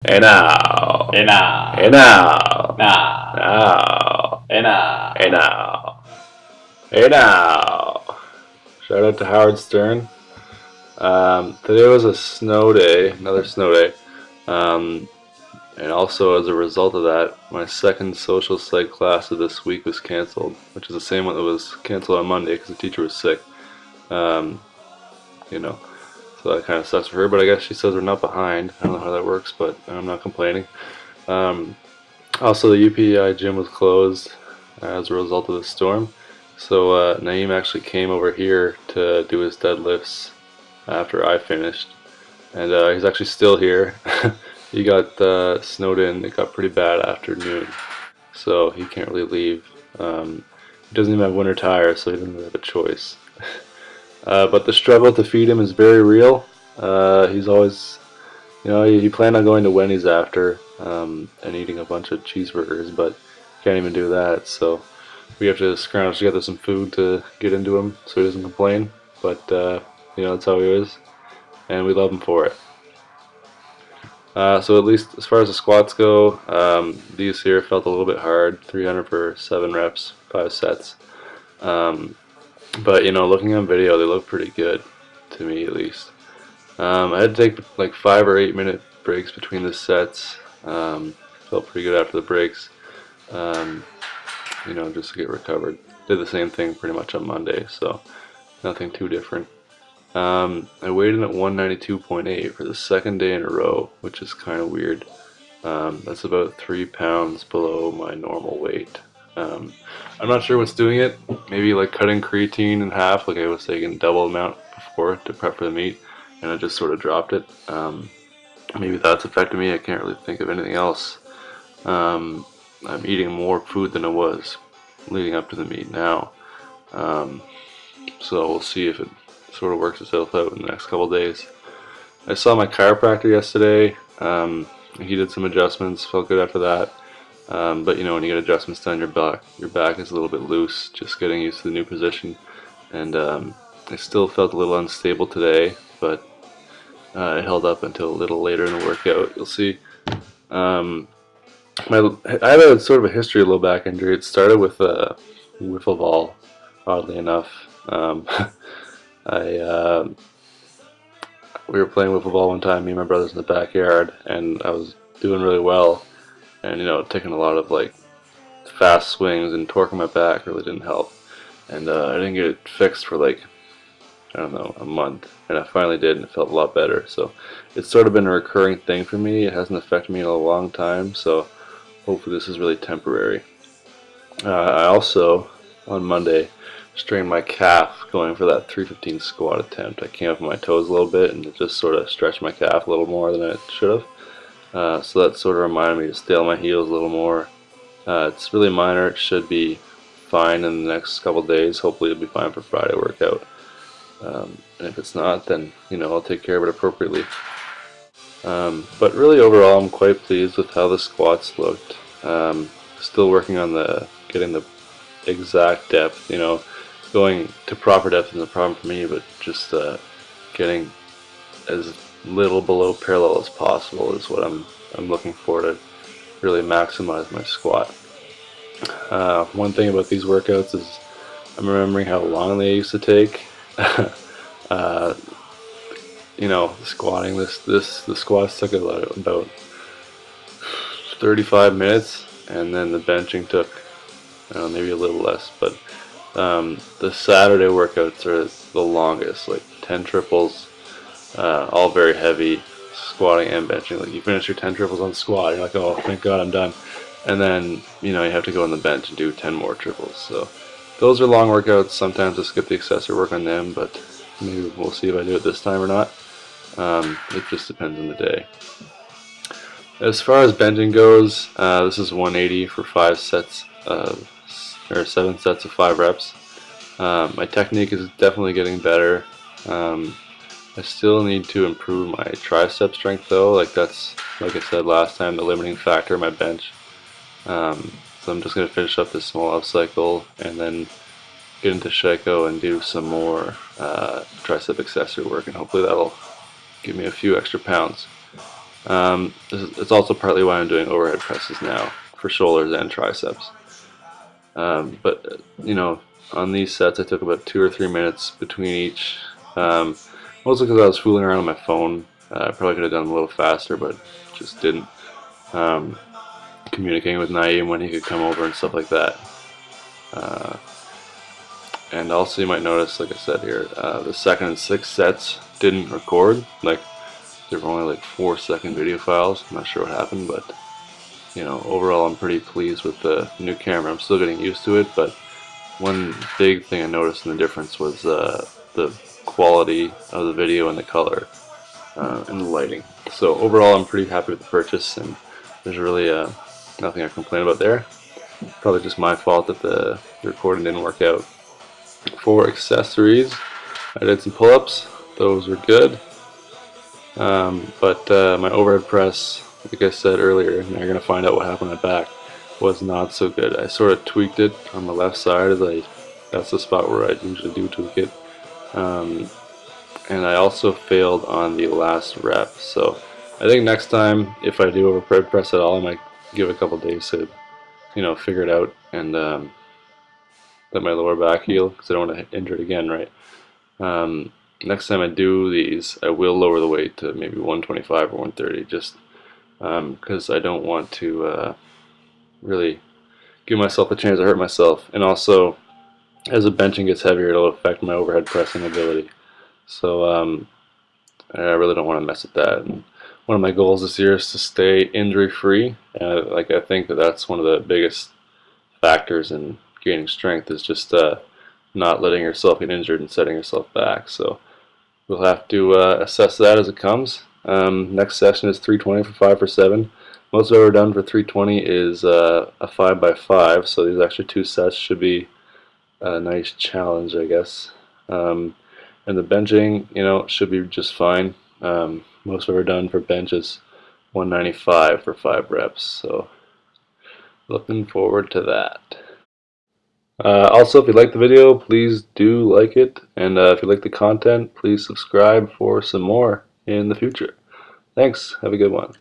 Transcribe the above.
Hey now. Hey now. Hey now. Now. Now. Hey now. Hey now. Hey now. Shout out to Howard Stern. Today was a snow day, another snow day. And also as a result of that, my second social psych class of this week was canceled, which is the same one that was canceled on Monday because the teacher was sick. Um, you know, so that kind of sucks for her, but I guess she says we're not behind. I don't know how that works, but I'm not complaining. Um, Also, the UPI gym was closed as a result of the storm. So Naeem actually came over here to do his deadlifts after I finished, and he's actually still here. He got snowed in. It got pretty bad after noon, so he can't really leave. He doesn't even have winter tires, so he doesn't really have a choice. But the struggle to feed him is very real. He's always, he planned on going to Wendy's after and eating a bunch of cheeseburgers, but can't even do that. So we have to scrounge together some food to get into him so he doesn't complain. But that's how he is, and we love him for it. So at least as far as the squats go, these here felt a little bit hard. 300 for 7 reps, 5 sets. But looking on video, they look pretty good to me at least. I had to take like 5 or 8 minute breaks between the sets. Felt pretty good after the breaks. Um, just to get recovered. Did the same thing pretty much on Monday, so nothing too different. I weighed in at 192.8 for the second day in a row, which is kind of weird. That's about 3 pounds below my normal weight. I'm not sure what's doing it. Maybe like cutting creatine in half, like I was taking double amount before to prep for the meet, and I just sort of dropped it. Maybe that's affected me. I can't really think of anything else. I'm eating more food than I was leading up to the meet now. So we'll see if it sort of works itself out in the next couple days. I saw my chiropractor yesterday. He did some adjustments, felt good after that. But when you get adjustments done, your back is a little bit loose, just getting used to the new position. And I still felt a little unstable today, but it held up until a little later in the workout. You'll see. I have a sort of a history of low back injury. It started with a wiffle ball, oddly enough. I we were playing wiffle ball one time, me and my brothers in the backyard, and I was doing really well, and taking a lot of like fast swings and torquing my back really didn't help, and I didn't get it fixed for like I don't know, a month, and I finally did, and it felt a lot better. So it's sort of been a recurring thing for me. It hasn't affected me in a long time, so hopefully this is really temporary. I also, on Monday, strained my calf going for that 315 squat attempt. I came up on my toes a little bit and it just sort of stretched my calf a little more than it should have. So that sort of reminded me to stay on my heels a little more. It's really minor. It should be fine in the next couple days. Hopefully it'll be fine for Friday workout. And if it's not, then I'll take care of it appropriately. But really overall, I'm quite pleased with how the squats looked. Still working on getting the exact depth. Going to proper depth isn't a problem for me, but just getting as little below parallel as possible is what I'm looking for to really maximize my squat. One thing about these workouts is I'm remembering how long they used to take. Squatting the squats took about 35 minutes, and then the benching took maybe a little less. But the Saturday workouts are the longest, like 10 triples, all very heavy, squatting and benching. Like you finish your 10 triples on squat, you're like, oh, thank God I'm done. And then you have to go on the bench and do 10 more triples. So those are long workouts. Sometimes I skip the accessory work on them, but maybe we'll see if I do it this time or not. It just depends on the day. As far as benching goes, this is 180 for 5 sets of, or 7 sets of 5 reps. My technique is definitely getting better. I still need to improve my tricep strength though. Like I said last time, the limiting factor in my bench. So I'm just going to finish up this Smolov cycle and then get into Shiko and do some more tricep accessory work, and hopefully that'll give me a few extra pounds. It's also partly why I'm doing overhead presses now for shoulders and triceps. But you know, on these sets I took about 2 or 3 minutes between each, mostly because I was fooling around on my phone. I probably could have done a little faster, but just didn't. Um, Communicating with Naeem when he could come over and stuff like that. Uh, and also you might notice, like I said here, the second and sixth sets didn't record. Like, there were only like 4-second video files. I'm not sure what happened, but you know, overall I'm pretty pleased with the new camera. I'm still getting used to it, but one big thing I noticed in the difference was the quality of the video and the color and the lighting. So overall I'm pretty happy with the purchase, and there's really nothing I complain about there. Probably just my fault that the recording didn't work out. For accessories, I did some pull-ups. Those were good. But my overhead press, like I said earlier, and you're going to find out what happened at back, was not so good. I sort of tweaked it on the left side, that's the spot where I usually do tweak it. And I also failed on the last rep. So I think next time, if I do overhead press at all, I might give a couple days to, you know, figure it out and let my lower back heal, because I don't want to injure it again, right? Next time I do these, I will lower the weight to maybe 125 or 130, just because I don't want to really give myself a chance to hurt myself. And also, as the benching gets heavier, it'll affect my overhead pressing ability. So I really don't want to mess with that. And one of my goals this year is to stay injury free. Like, I think that that's one of the biggest factors in gaining strength, is just not letting yourself get injured and setting yourself back. So we'll have to assess that as it comes. Next session is 320 for 5 for 7. Most I've ever done for 320 is a 5x5, so these extra 2 sets should be a nice challenge, I guess. And the benching, you know, should be just fine. Most I've ever done for bench is 195 for 5 reps, so looking forward to that. Also, if you like the video, please do like it, and if you like the content, please subscribe for some more in the future. Thanks, have a good one.